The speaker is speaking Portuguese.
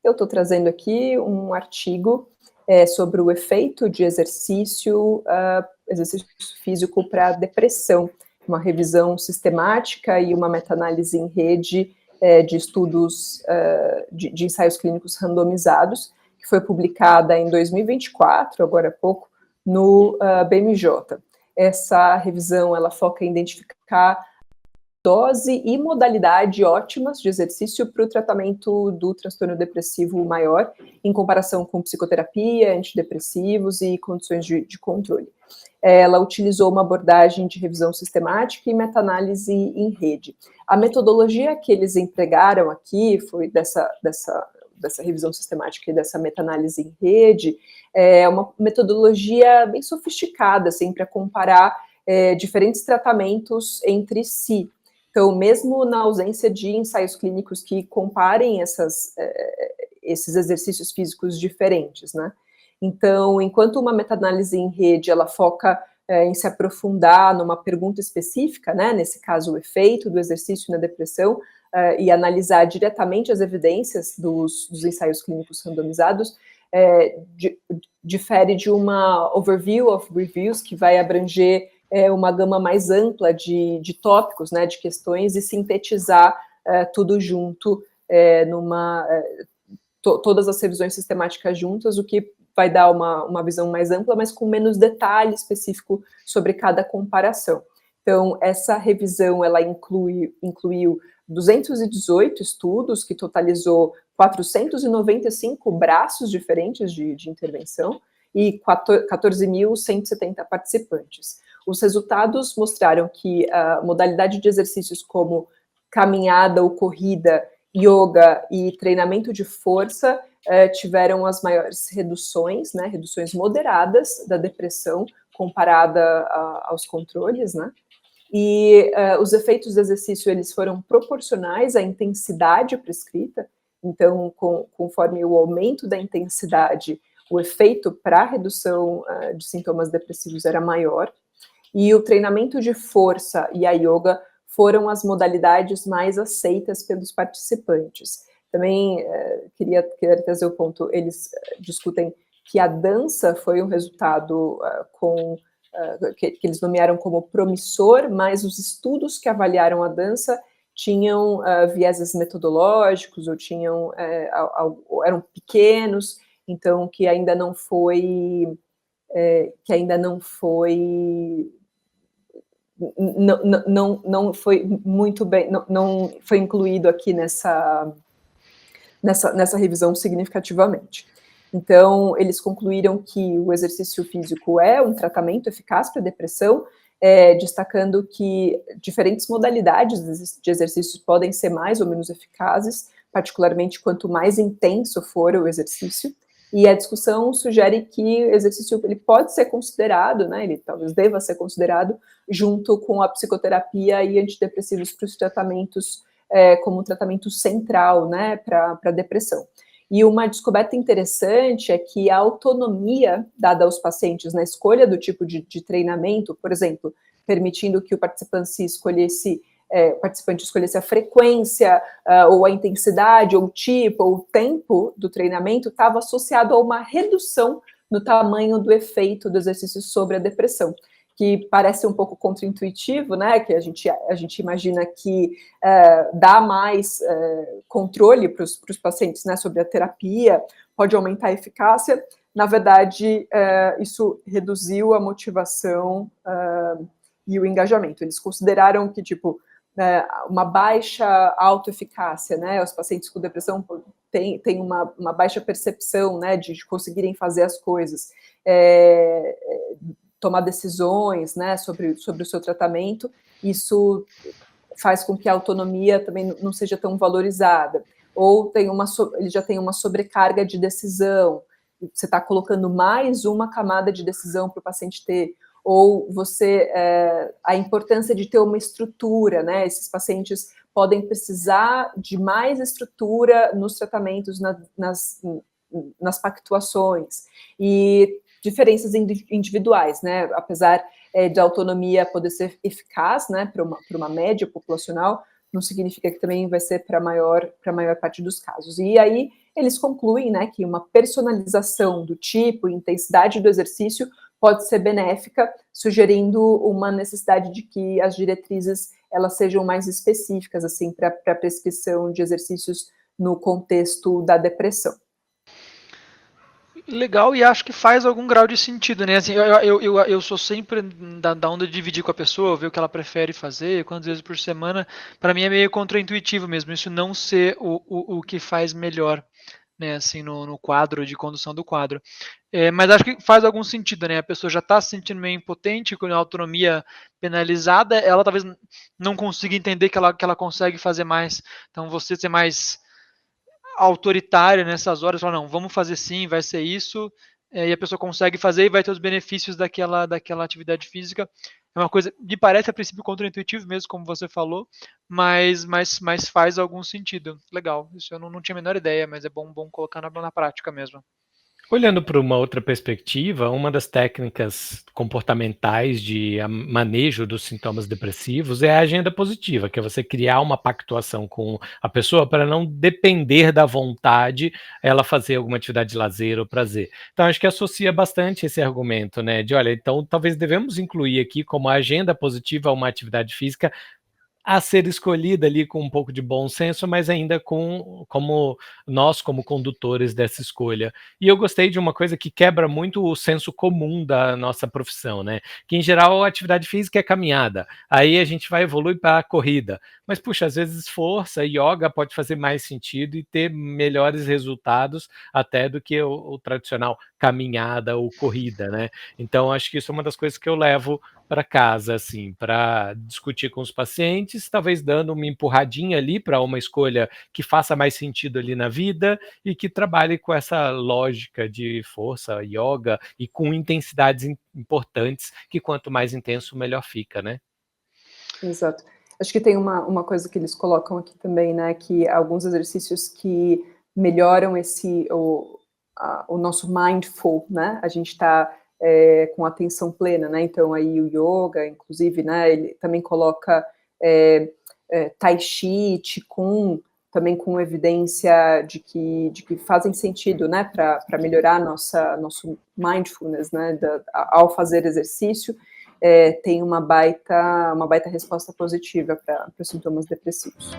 eu estou trazendo aqui um artigo sobre o efeito de exercício físico para depressão, uma revisão sistemática e uma meta-análise em rede de estudos de ensaios clínicos randomizados, que foi publicada em 2024, agora há pouco, no BMJ. Essa revisão, ela foca em identificar dose e modalidade ótimas de exercício para o tratamento do transtorno depressivo maior, em comparação com psicoterapia, antidepressivos e condições de controle. Ela utilizou uma abordagem de revisão sistemática e meta-análise em rede. A metodologia que eles empregaram aqui foi dessa revisão sistemática e dessa meta-análise em rede, é uma metodologia bem sofisticada, assim, para comparar diferentes tratamentos entre si. Então, mesmo na ausência de ensaios clínicos que comparem esses exercícios físicos diferentes, né? Então, enquanto uma meta-análise em rede, ela foca em se aprofundar numa pergunta específica, né? Nesse caso, o efeito do exercício na depressão, e analisar diretamente as evidências dos ensaios clínicos randomizados, difere de uma overview of reviews, que vai abranger uma gama mais ampla de tópicos, né, de questões, e sintetizar tudo junto, todas as revisões sistemáticas juntas, o que vai dar uma visão mais ampla, mas com menos detalhe específico sobre cada comparação. Então, essa revisão, ela incluiu 218 estudos, que totalizou 495 braços diferentes de intervenção, e 14.170 participantes. Os resultados mostraram que a modalidade de exercícios como caminhada ou corrida, yoga e treinamento de força tiveram as maiores reduções, né, reduções moderadas da depressão comparada aos controles, né, e os efeitos do exercício, eles foram proporcionais à intensidade prescrita. Então, conforme o aumento da intensidade, o efeito para a redução de sintomas depressivos era maior, e o treinamento de força e a yoga foram as modalidades mais aceitas pelos participantes. Também queria trazer o ponto, eles discutem que a dança foi um resultado que eles nomearam como promissor, mas os estudos que avaliaram a dança tinham vieses metodológicos, ou eram pequenos, então que ainda não foi não foi muito bem, não foi incluído aqui nessa revisão significativamente. Então, eles concluíram que o exercício físico é um tratamento eficaz para a depressão, destacando que diferentes modalidades de exercícios podem ser mais ou menos eficazes, particularmente quanto mais intenso for o exercício, e a discussão sugere que o exercício ele pode ser considerado, né, ele talvez deva ser considerado, junto com a psicoterapia e antidepressivos para os tratamentos, como um tratamento central, né, para a depressão. E uma descoberta interessante é que a autonomia dada aos pacientes na escolha do tipo de treinamento, por exemplo, permitindo que o participante escolhesse a frequência, ou a intensidade, ou o tipo, ou o tempo do treinamento, estava associado a uma redução no tamanho do efeito do exercício sobre a depressão, que parece um pouco contraintuitivo, né, que a gente imagina que dá mais controle para os pacientes, né, sobre a terapia, pode aumentar a eficácia. Na verdade, isso reduziu a motivação e o engajamento. Eles consideraram que, uma baixa autoeficácia, né, os pacientes com depressão têm uma baixa percepção, né, de conseguirem fazer as coisas, tomar decisões, né, sobre o seu tratamento. Isso faz com que a autonomia também não seja tão valorizada, ou ele já tem uma sobrecarga de decisão, você está colocando mais uma camada de decisão para o paciente ter, ou a importância de ter uma estrutura, né, esses pacientes podem precisar de mais estrutura nos tratamentos, nas pactuações, e diferenças individuais, né, apesar de autonomia poder ser eficaz, né, para uma média populacional, não significa que também vai ser para a maior parte dos casos. E aí, eles concluem, né, que uma personalização do tipo e intensidade do exercício pode ser benéfica, sugerindo uma necessidade de que as diretrizes elas sejam mais específicas, assim, para a prescrição de exercícios no contexto da depressão. Legal, e acho que faz algum grau de sentido, né? Assim, eu sou sempre da onda de dividir com a pessoa, ver o que ela prefere fazer, quantas vezes por semana. Para mim é meio contraintuitivo mesmo, isso não ser o que faz melhor, né? Assim, no quadro de condução do quadro. Mas acho que faz algum sentido, né? A pessoa já está se sentindo meio impotente, com a autonomia penalizada, ela talvez não consiga entender que ela consegue fazer mais. Então, você ser mais autoritária nessas horas, falar, não, vamos fazer sim, vai ser isso, e a pessoa consegue fazer e vai ter os benefícios daquela atividade física. É uma coisa, me parece a princípio contraintuitivo mesmo, como você falou, mas faz algum sentido. Legal, isso eu não tinha a menor ideia, mas é bom colocar na prática mesmo. Olhando para uma outra perspectiva, uma das técnicas comportamentais de manejo dos sintomas depressivos é a agenda positiva, que é você criar uma pactuação com a pessoa para não depender da vontade ela fazer alguma atividade de lazer ou prazer. Então, acho que associa bastante esse argumento, né? De olha, então talvez devemos incluir aqui como agenda positiva uma atividade física a ser escolhida ali com um pouco de bom senso, mas ainda como nós como condutores dessa escolha. E eu gostei de uma coisa que quebra muito o senso comum da nossa profissão, né, que em geral a atividade física é caminhada, aí a gente vai evoluir para a corrida, mas puxa, às vezes força, yoga pode fazer mais sentido e ter melhores resultados até do que o tradicional caminhada ou corrida, né. Então acho que isso é uma das coisas que eu levo para casa, assim, para discutir com os pacientes, talvez dando uma empurradinha ali para uma escolha que faça mais sentido ali na vida e que trabalhe com essa lógica de força, yoga e com intensidades importantes, que quanto mais intenso, melhor fica, né? Exato. Acho que tem uma coisa que eles colocam aqui também, né, que alguns exercícios que melhoram o nosso mindful, né, a gente está com atenção plena, né, então aí o yoga, inclusive, né, ele também coloca tai chi, qigong, também com evidência de que fazem sentido, né, para melhorar nosso mindfulness, né, ao fazer exercício, tem uma baita resposta positiva para os sintomas depressivos.